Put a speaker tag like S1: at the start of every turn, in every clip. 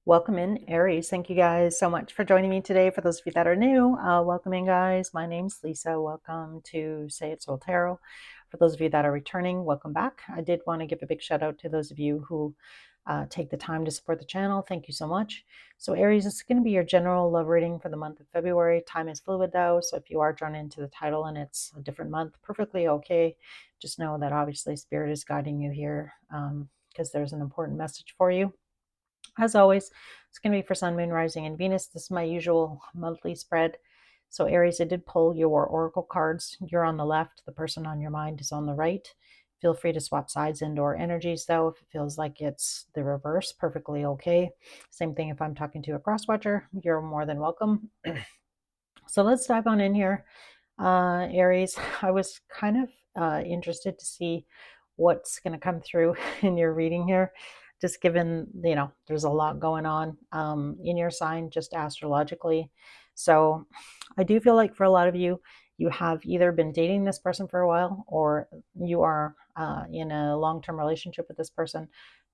S1: Welcome in, Aries. Thank you guys so much for joining me today. For those of you that are new, welcome in, guys. My name's Lisa. Welcome to Say It Soul Tarot. For those of you that are returning, welcome back. I did want to give a big shout out to those of you who take the time to support the channel. Thank you so much. So, Aries, this is going to be your general love reading for the month of February. Time is fluid, though, so if you are drawn into the title and it's a different month, perfectly okay. Just know that obviously Spirit is guiding you here because there's an important message for you. As always, it's going to be for Sun, Moon, Rising, and Venus. This is my usual monthly spread. So, Aries, I did pull your oracle cards. You're on the left. The person on your mind is on the right. Feel free to swap sides and/or energies, though. If it feels like it's the reverse, perfectly okay. Same thing if I'm talking to a cross-watcher. You're more than welcome. So let's dive on in here. Aries, I was kind of interested to see what's going to come through in your reading here, just given, there's a lot going on in your sign, just astrologically. So I do feel like for a lot of you, you have either been dating this person for a while or you are in a long-term relationship with this person.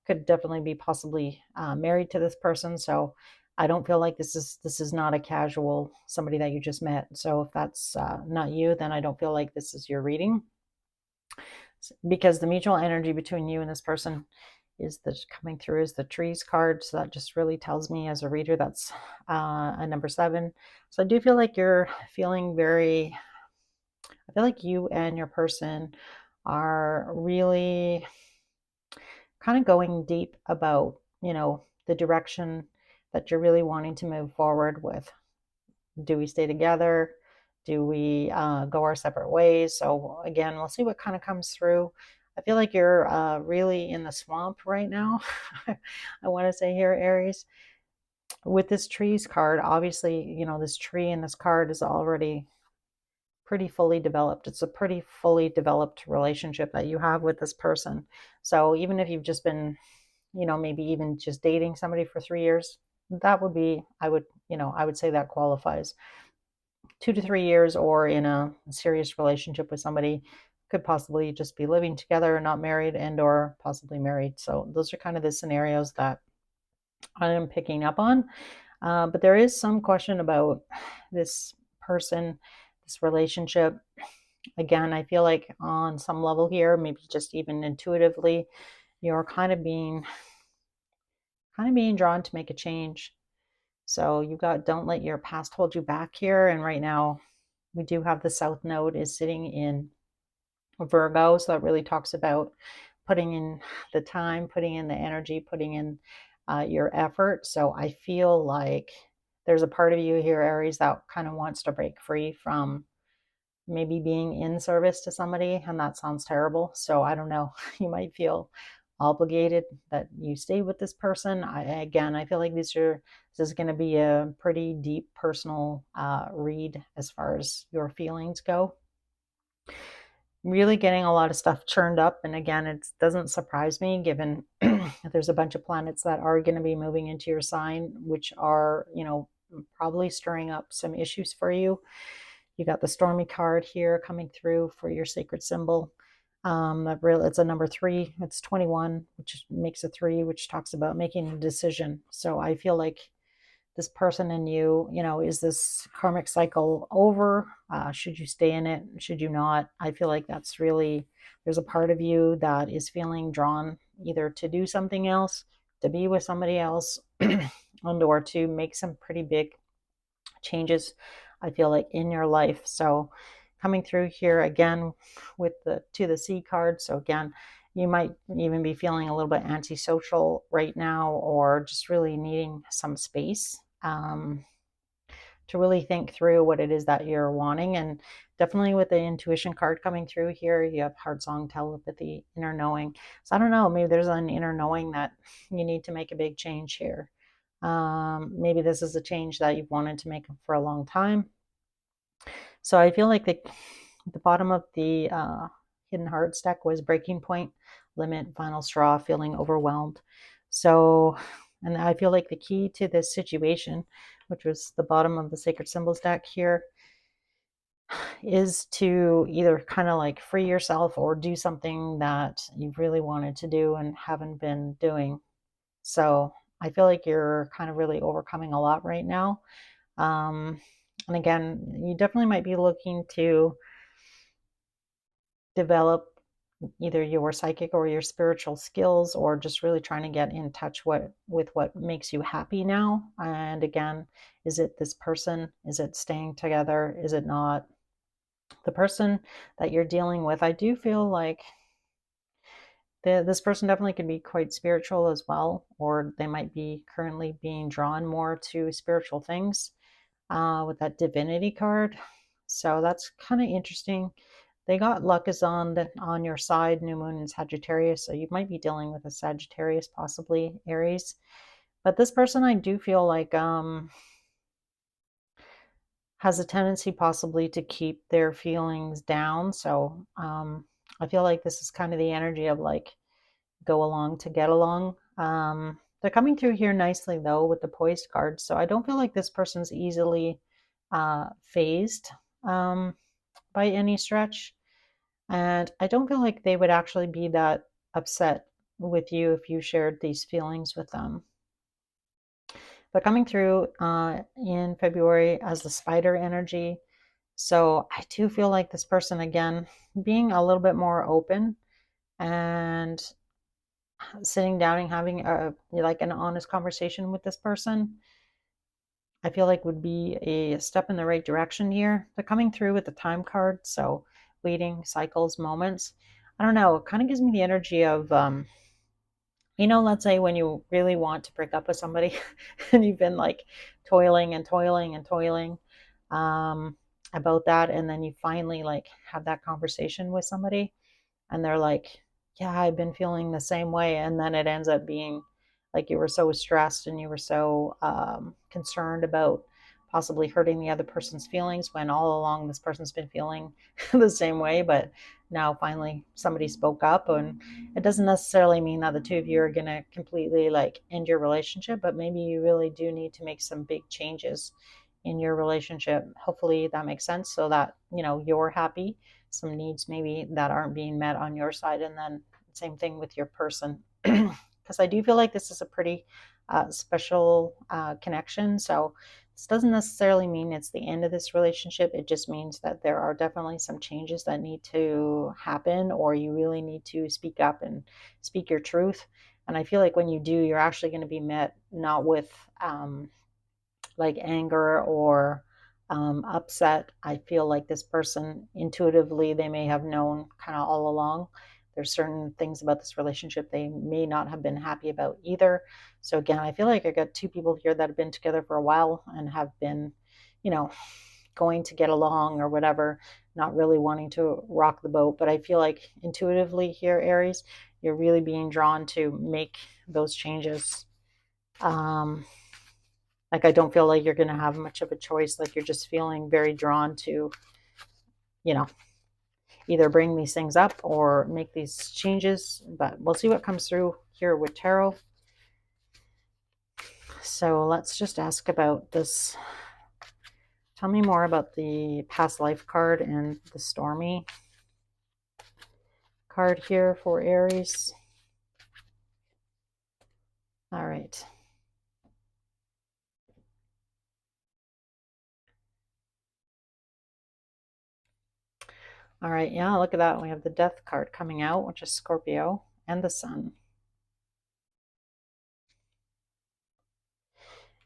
S1: Could definitely be possibly married to this person. So I don't feel like this is not a casual somebody that you just met. So if that's not you, then I don't feel like this is your reading, because the mutual energy between you and this person is the coming through is the trees card. So that just really tells me as a reader that's a number 7. So I do feel like you're feeling I feel like you and your person are really kind of going deep about, the direction that you're really wanting to move forward with. Do we stay together? Do we go our separate ways? So again, we'll see what kind of comes through. I feel like you're really in the swamp right now. I want to say here, Aries, with this trees card, obviously, this tree in this card is already pretty fully developed. It's a pretty fully developed relationship that you have with this person. So even if you've just been, maybe even just dating somebody for 3 years, that would be, I would say that qualifies. 2 to 3 years or in a serious relationship with somebody, could possibly just be living together, not married, and or possibly married. So those are kind of the scenarios that I am picking up on. But there is some question about this person, this relationship. Again, I feel like on some level here, maybe just even intuitively, you're kind of being drawn to make a change. So you've got don't let your past hold you back here. And right now we do have the South Node is sitting in Virgo. So that really talks about putting in the time, putting in the energy, putting in your effort. So I feel like there's a part of you here, Aries, that kind of wants to break free from maybe being in service to somebody. And that sounds terrible. So I don't know. You might feel obligated that you stay with this person. I feel like this is going to be a pretty deep personal read as far as your feelings go. Really getting a lot of stuff churned up, and again, it doesn't surprise me given there's a bunch of planets that are going to be moving into your sign, which are, probably stirring up some issues for you. You got the stormy card here coming through for your sacred symbol. It's a number 3. It's 21, which makes a 3, which talks about making a decision. So I feel like this person and you, is this karmic cycle over? Should you stay in it? Should you not? I feel like that's really, there's a part of you that is feeling drawn either to do something else, to be with somebody else, and or to make some pretty big changes, I feel like, in your life. So coming through here again with the to the sea card. So again, you might even be feeling a little bit antisocial right now, or just really needing some space to really think through what it is that you're wanting. And definitely with the intuition card coming through here, you have heart song, telepathy, inner knowing. So I don't know, maybe there's an inner knowing that you need to make a big change here. Maybe this is a change that you've wanted to make for a long time. So I feel like the bottom of the hidden hearts deck was breaking point, limit, final straw, feeling overwhelmed. So, and I feel like the key to this situation, which was the bottom of the sacred symbols deck here, is to either kind of like free yourself or do something that you've really wanted to do and haven't been doing. So I feel like you're kind of really overcoming a lot right now. Um, and again, you definitely might be looking to develop either your psychic or your spiritual skills, or just really trying to get in touch with what makes you happy now. And again, is it this person? Is it staying together? Is it not? The person that you're dealing with, I do feel like this person definitely can be quite spiritual as well, or they might be currently being drawn more to spiritual things with that divinity card. So that's kind of interesting. They got luck is on your side, new moon in Sagittarius, so you might be dealing with a Sagittarius, possibly Aries. But this person, I do feel like has a tendency possibly to keep their feelings down. So I feel like this is kind of the energy of like go along to get along. They're coming through here nicely though with the poised card, so I don't feel like this person's easily phased by any stretch, and I don't feel like they would actually be that upset with you if you shared these feelings with them. But coming through in February as the spider energy, so I do feel like this person again being a little bit more open and sitting down and having a like an honest conversation with this person, I feel like would be a step in the right direction here. They're coming through with the time card, so waiting, cycles, moments. I don't know, it kind of gives me the energy of let's say when you really want to break up with somebody and you've been like toiling and toiling and toiling um, about that, and then you finally like have that conversation with somebody and they're like, yeah, I've been feeling the same way. And then it ends up being like you were so stressed and you were so concerned about possibly hurting the other person's feelings, when all along this person's been feeling the same way. But now finally somebody spoke up, and it doesn't necessarily mean that the two of you are going to completely like end your relationship, but maybe you really do need to make some big changes in your relationship. Hopefully that makes sense, so that you're happy, some needs maybe that aren't being met on your side, and then same thing with your person. Because I do feel like this is a pretty special connection. So this doesn't necessarily mean it's the end of this relationship. It just means that there are definitely some changes that need to happen, or you really need to speak up and speak your truth. And I feel like when you do, you're actually going to be met not with like anger or upset. I feel like this person intuitively, they may have known kind of all along. There's certain things about this relationship they may not have been happy about either. So again, I feel like I got two people here that have been together for a while and have been, you know, going to get along or whatever, not really wanting to rock the boat. But I feel like intuitively here, Aries, you're really being drawn to make those changes. Um, like I don't feel like you're going to have much of a choice. Like you're just feeling very drawn to, you know, either bring these things up or make these changes. But we'll see what comes through here with tarot. So let's just ask about this. Tell me more about the past life card and the stormy card here for Aries. All right. All right, yeah, look at that. We have the death card coming out, which is Scorpio, and the sun.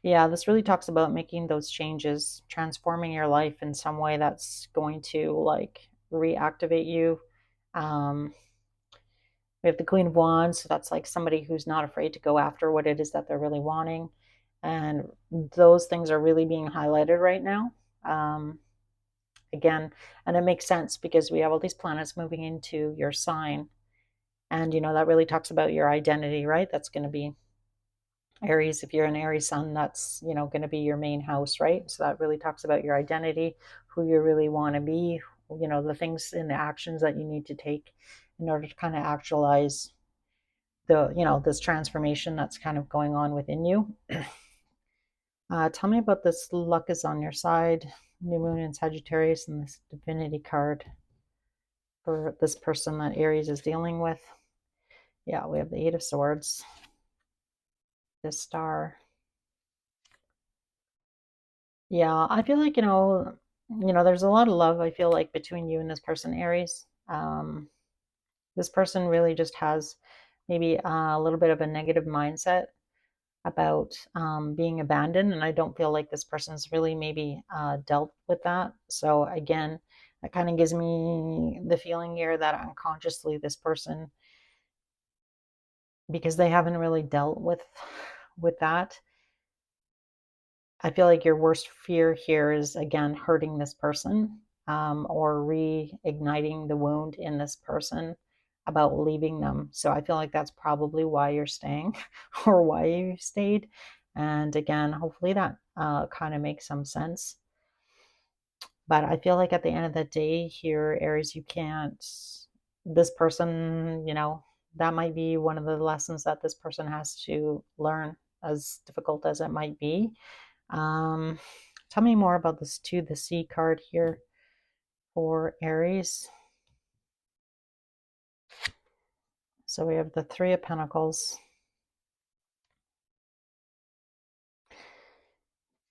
S1: Yeah, this really talks about making those changes, transforming your life in some way that's going to like reactivate you. Um, we have the Queen of Wands, so that's like somebody who's not afraid to go after what it is that they're really wanting. And those things are really being highlighted right now. Um, Again, and it makes sense because we have all these planets moving into your sign. And, that really talks about your identity, right? That's going to be Aries. If you're an Aries sun, that's, going to be your main house, right? So that really talks about your identity, who you really want to be, the things and the actions that you need to take in order to kind of actualize this transformation that's kind of going on within you. Tell me about this luck is on your side, new moon in Sagittarius, and this divinity card for this person that Aries is dealing with. Yeah, we have the Eight of Swords. this star. Yeah, I feel like, there's a lot of love, I feel like, between you and this person, Aries. This person really just has maybe a little bit of a negative mindset about being abandoned, and I don't feel like this person's really maybe dealt with that. So again, that kind of gives me the feeling here that unconsciously this person, because they haven't really dealt with that, I feel like your worst fear here is again hurting this person, or reigniting the wound in this person about leaving them. So I feel like that's probably why you're staying or why you stayed. And again, hopefully that kind of makes some sense. But I feel like at the end of the day here, Aries, you can't, this person, that might be one of the lessons that this person has to learn, as difficult as it might be. um, Tell me more about this too, the C card here for Aries. So we have the Three of Pentacles.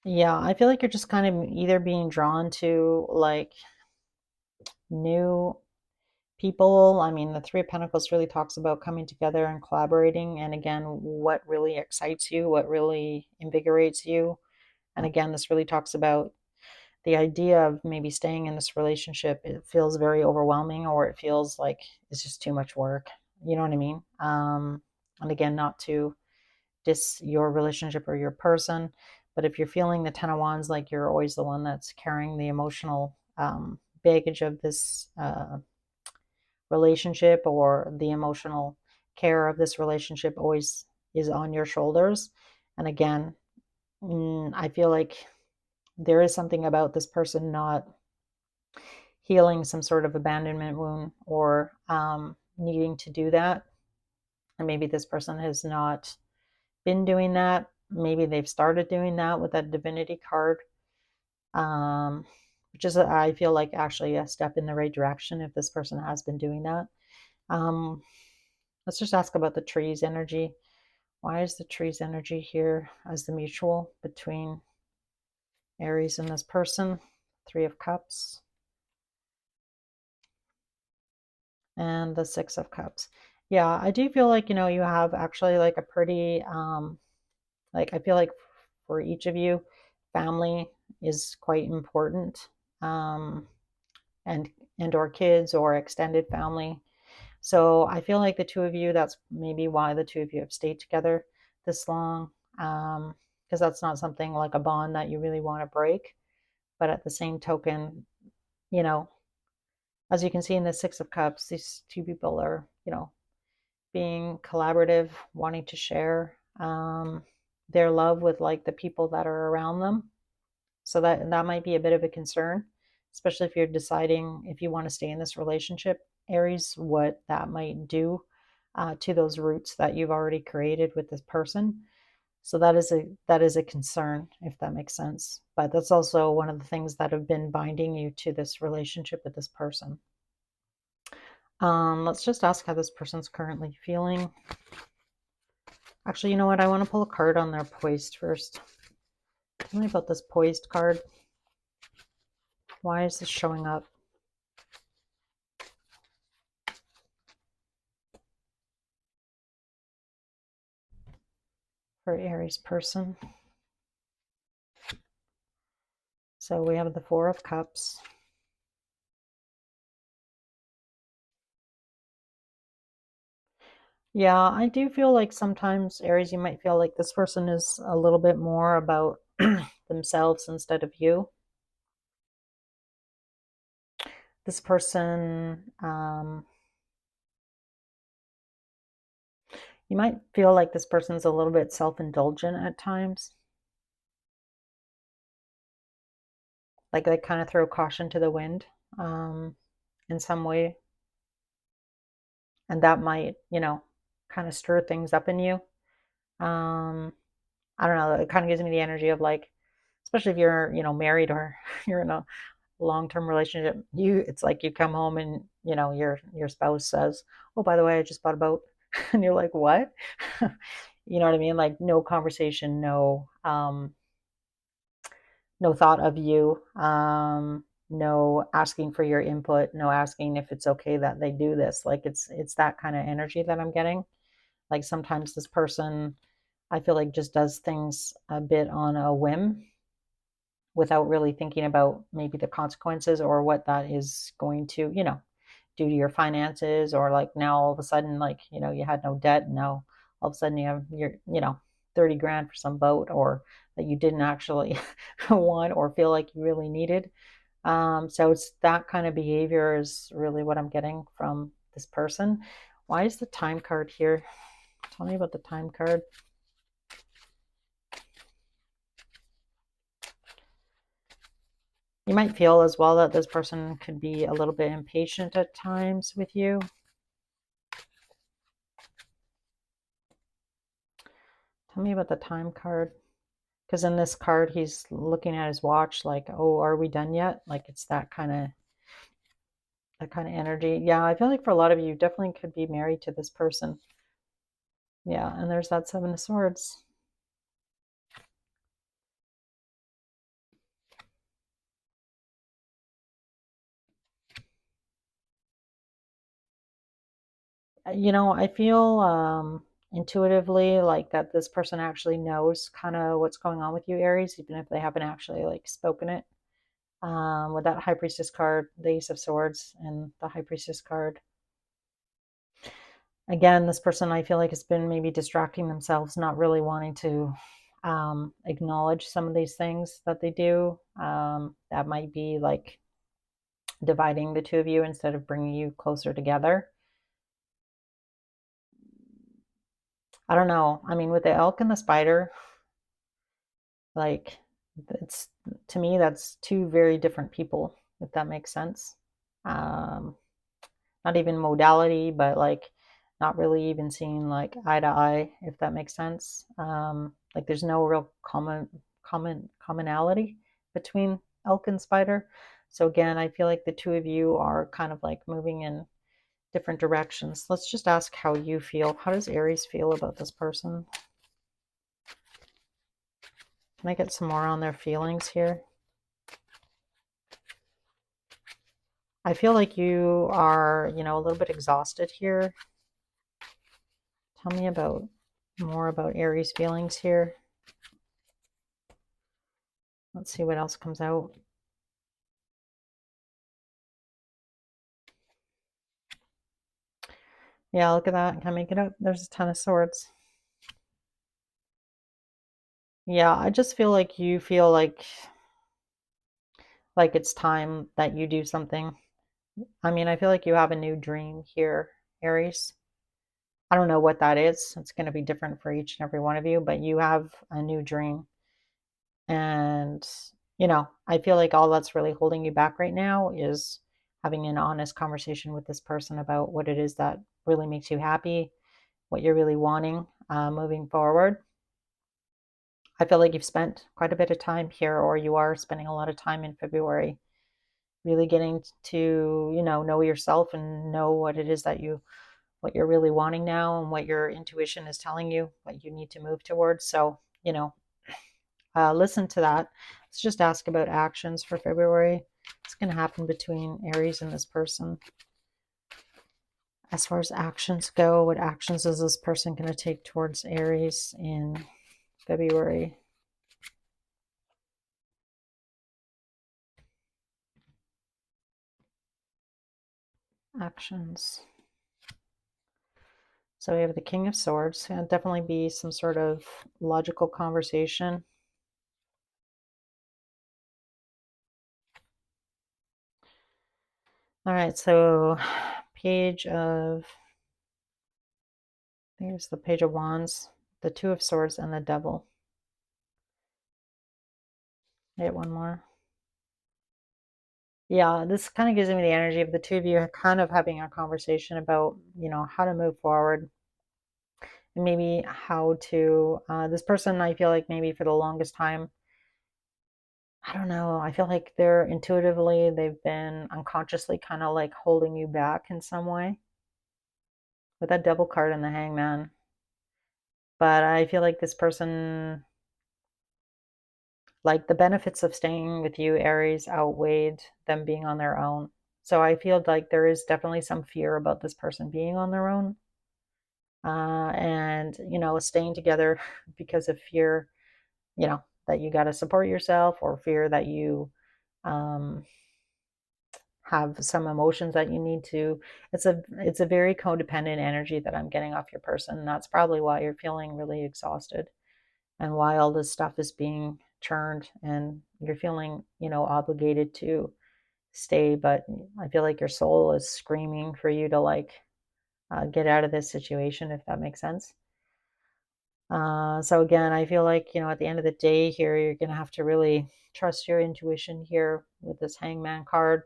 S1: Yeah, I feel like you're just kind of either being drawn to like new people. I mean, the Three of Pentacles really talks about coming together and collaborating. And again, what really excites you, what really invigorates you. And again, this really talks about the idea of maybe staying in this relationship. It feels very overwhelming, or it feels like it's just too much work. You know what I mean? And again, not to diss your relationship or your person, but if you're feeling the Ten of Wands, like you're always the one that's carrying the emotional baggage of this relationship, or the emotional care of this relationship always is on your shoulders. And again, I feel like there is something about this person not healing some sort of abandonment wound, or needing to do that. And maybe this person has not been doing that. Maybe they've started doing that with that divinity card, um, which is, I feel like, actually a step in the right direction if this person has been doing that. Um, let's just ask about the trees energy. Why is the trees energy here as the mutual between Aries and this person? Three of Cups and the Six of Cups. Yeah, I do feel like, you have actually like a pretty, like, I feel like for each of you, family is quite important, um, and or kids or extended family. So I feel like the two of you, that's maybe why the two of you have stayed together this long, because that's not something like a bond that you really want to break. But at the same token, you know, as you can see in the Six of Cups, these two people are, being collaborative, wanting to share their love with like the people that are around them. So that might be a bit of a concern, especially if you're deciding if you want to stay in this relationship, Aries, what that might do to those roots that you've already created with this person. So that is a concern, if that makes sense. But that's also one of the things that have been binding you to this relationship with this person. Let's just ask how this person's currently feeling. Actually, you know what? I want to pull a card on their poised first. Tell me about this poised card. Why is this showing up? For Aries person. So we have the Four of Cups. Yeah, I do feel like sometimes, Aries, you might feel like this person is a little bit more about themselves instead of you. This person, you might feel like this person's a little bit self-indulgent at times. Like they kind of throw caution to the wind in some way. And that might, kind of stir things up in you. Um, I don't know. It kind of gives me the energy of like, especially if you're, married, or you're in a long-term relationship, it's like you come home and, your spouse says, "Oh, by the way, I just bought a boat." And you're like, "What?" You know what I mean? Like no conversation, no thought of you, no asking for your input, no asking if it's okay that they do this. Like it's that kind of energy that I'm getting. Like sometimes this person, I feel like just does things a bit on a whim without really thinking about maybe the consequences or what that is going to, do to your finances, or like now all of a sudden, like, you had no debt, and now all of a sudden you have your, 30 grand for some boat, or that you didn't actually want or feel like you really needed. So it's that kind of behavior is really what I'm getting from this person. Why is the time card here? Tell me about the time card. You might feel as well that this person could be a little bit impatient at times with you. Tell me about the time card. Because in this card, he's looking at his watch like, oh, are we done yet? Like it's that kind of energy. Yeah, I feel like for a lot of you, definitely could be married to this person. Yeah, and there's that Seven of Swords. I feel intuitively like that this person actually knows kind of what's going on with you, Aries, even if they haven't actually like spoken it. With that High Priestess card, the Ace of Swords, and the High Priestess card. Again, this person I feel like has been maybe distracting themselves, not really wanting to acknowledge some of these things that they do. That might be like dividing the two of you instead of bringing you closer together. I don't know. I mean, with the elk and the spider, like it's to me that's two very different people, if that makes sense. Um, Not even modality, but like not really even seeing like eye to eye, if that makes sense. Like there's no real commonality between elk and spider. So again, I feel like the two of you are kind of like moving in different directions. Let's just ask how you feel. How does Aries feel about this person? Can I get some more on their feelings here? I feel like you are, a little bit exhausted here. Tell me about more about Aries' feelings here. Let's see what else comes out. Yeah, look at that. Can I make it up? There's a ton of swords. Yeah, I just feel like you feel like it's time that you do something. I mean, I feel like you have a new dream here, Aries. I don't know what that is. It's going to be different for each and every one of you, but you have a new dream. And, I feel like all that's really holding you back right now is having an honest conversation with this person about what it is that really makes you happy, what you're really wanting moving forward. I feel like you've spent quite a bit of time here, or you are spending a lot of time in February, really getting to, know yourself and know what it is what you're really wanting now, and what your intuition is telling you, what you need to move towards. So, listen to that. Let's just ask about actions for February. What's going to happen between Aries and this person? As far as actions go, what actions is this person going to take towards Aries in February? Actions. So we have the King of Swords. It'll definitely be some sort of logical conversation. All right, so there's the Page of Wands, the Two of Swords, and the Devil. I get one more. Yeah, this kind of gives me the energy of the two of you kind of having a conversation about, how to move forward, and maybe how to, this person, I feel like maybe for the longest time, I don't know, I feel like they've been unconsciously kind of like holding you back in some way with that Devil card and the Hangman. But I feel like this person, like the benefits of staying with you, Aries, outweighed them being on their own. So I feel like there is definitely some fear about this person being on their own. And, staying together because of fear, that you got to support yourself, or fear that you um, have some emotions that you need to. It's a very codependent energy that I'm getting off your person. And that's probably why you're feeling really exhausted, and why all this stuff is being churned, and you're feeling, obligated to stay. But I feel like your soul is screaming for you to like get out of this situation, if that makes sense. So again, I feel like, at the end of the day here, you're going to have to really trust your intuition here with this Hangman card,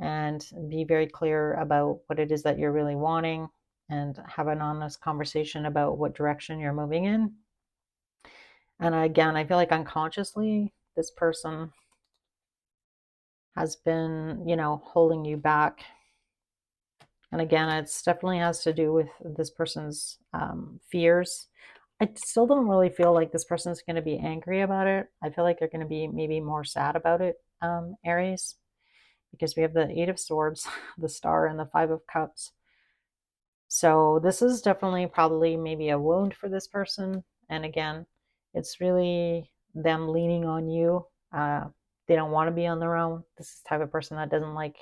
S1: and be very clear about what it is that you're really wanting, and have an honest conversation about what direction you're moving in. And again, I feel like unconsciously, this person has been, holding you back. And again, it's definitely has to do with this person's fears. I still don't really feel like this person is going to be angry about it. I feel like they're going to be maybe more sad about it, Aries, because we have the Eight of Swords, the Star, and the Five of Cups. So this is definitely probably maybe a wound for this person. And again, it's really them leaning on you. They don't want to be on their own. This is the type of person that doesn't like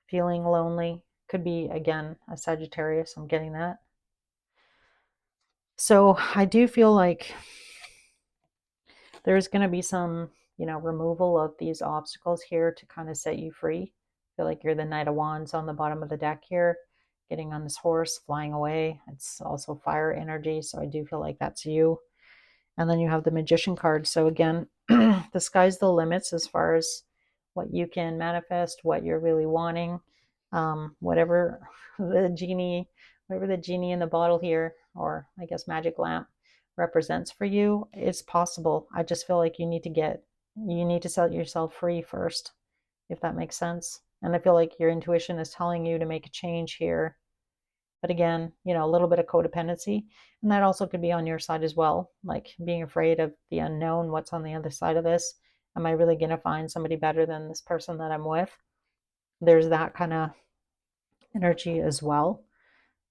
S1: feeling lonely. Could be, again, a Sagittarius. I'm getting that. So I do feel like there's going to be some, removal of these obstacles here to kind of set you free. I feel like you're the Knight of Wands on the bottom of the deck here, getting on this horse, flying away. It's also fire energy, so I do feel like that's you. And then you have the Magician card. So again, the sky's the limits as far as what you can manifest, what you're really wanting. Whatever the genie, in the bottle here, or I guess magic lamp, represents for you, it's possible. I just feel like you need to set yourself free first, if that makes sense. And I feel like your intuition is telling you to make a change here. But again, a little bit of codependency. And that also could be on your side as well, like being afraid of the unknown, what's on the other side of this. Am I really going to find somebody better than this person that I'm with? There's that kind of energy as well.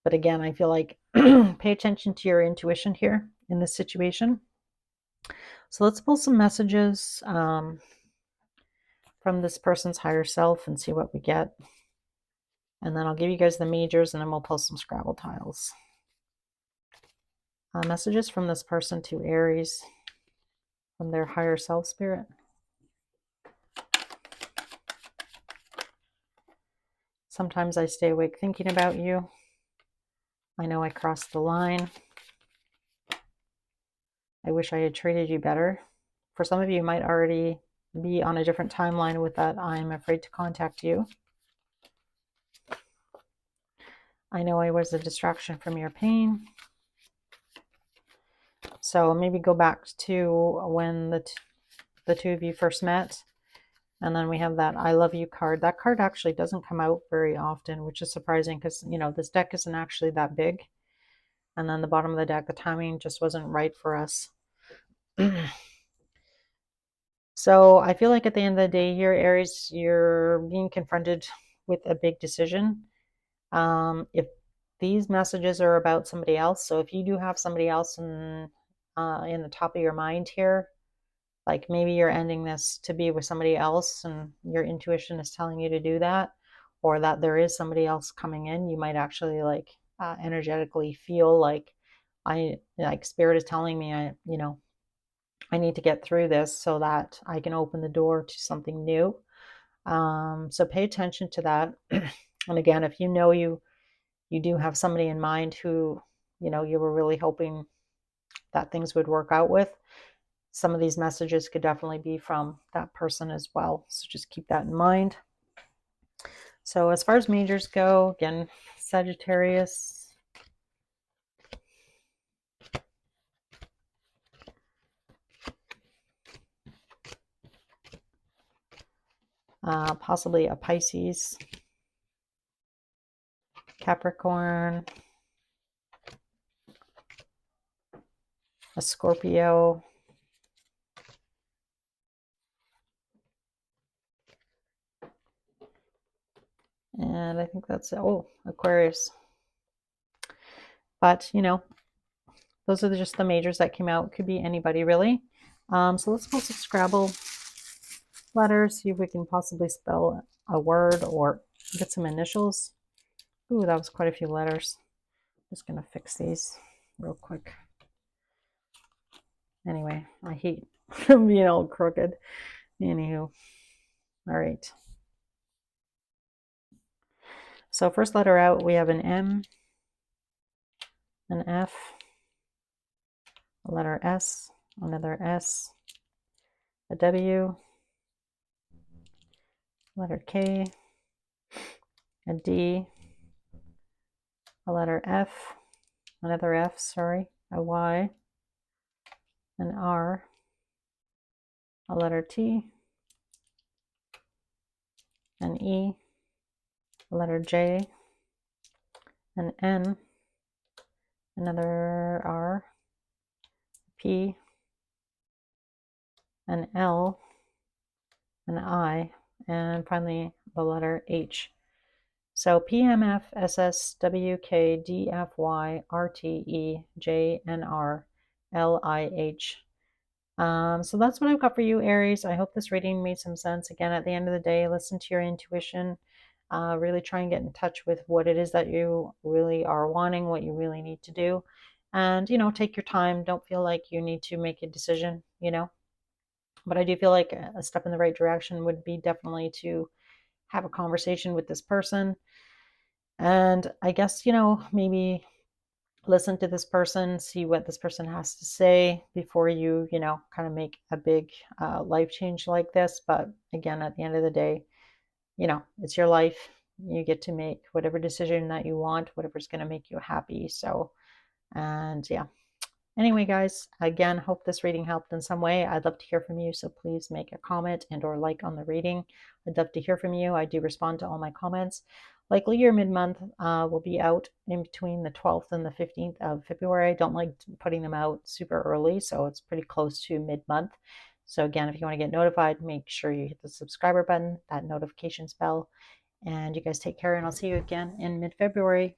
S1: But again, I feel like pay attention to your intuition here in this situation. So let's pull some messages from this person's higher self and see what we get. And then I'll give you guys the majors, and then we'll pull some Scrabble tiles. Messages from this person to Aries from their higher self spirit. Sometimes I stay awake thinking about you. I know I crossed the line. I wish I had treated you better. For some of you, might already be on a different timeline with that. I'm afraid to contact you. I know I was a distraction from your pain. So maybe go back to when the two of you first met. And then we have that I love you card. That card actually doesn't come out very often, which is surprising because, this deck isn't actually that big. And then the bottom of the deck, the timing just wasn't right for us. So I feel like at the end of the day here, Aries, you're being confronted with a big decision. If these messages are about somebody else, so if you do have somebody else in the top of your mind here, like maybe you're ending this to be with somebody else and your intuition is telling you to do that, or that there is somebody else coming in, you might actually like energetically feel like spirit is telling me I need to get through this so that I can open the door to something new. So pay attention to that. And again, if you do have somebody in mind who you were really hoping that things would work out with, some of these messages could definitely be from that person as well. So just keep that in mind. So as far as majors go, again, Sagittarius, possibly a Pisces, Capricorn, a Scorpio, and I think that's it. Oh, Aquarius. But, you know, those are just the majors that came out. Could be anybody, really. So let's pull some Scrabble letters, see if we can possibly spell a word or get some initials. Ooh, that was quite a few letters. Just going to fix these real quick. Anyway, I hate being all crooked. Anywho, all right. So first letter out, we have an M, an F, a letter S, another S, a W, letter K, a D, a letter F, another F, sorry, a Y, an R, a letter T, an E, a letter J, an N, another R, P, an L, an I, and finally the letter H. So P, M, F, S, S, W, K, D, F, Y, R, T, E, J, N, R, L, I, H. So that's what I've got for you, Aries. I hope this reading made some sense. Again, at the end of the day, listen to your intuition. Really try and get in touch with what it is that you really are wanting, what you really need to do. And, you know, take your time. Don't feel like you need to make a decision, you know. But I do feel like a step in the right direction would be definitely to have a conversation with this person. And I guess, you know, maybe listen to this person, see what this person has to say before you, you know, kind of make a big life change like this. But again, at the end of the day, you know, it's your life. You get to make whatever decision that you want, whatever's going to make you happy. So, and yeah. Anyway, guys, again, hope this reading helped in some way. I'd love to hear from you, so please make a comment and or like on the reading. I'd love to hear from you. I do respond to all my comments. Likely your mid-month will be out in between the 12th and the 15th of February. I don't like putting them out super early, so it's pretty close to mid-month. So again, if you want to get notified, make sure you hit the subscriber button, that notifications bell, and you guys take care, and I'll see you again in mid-February.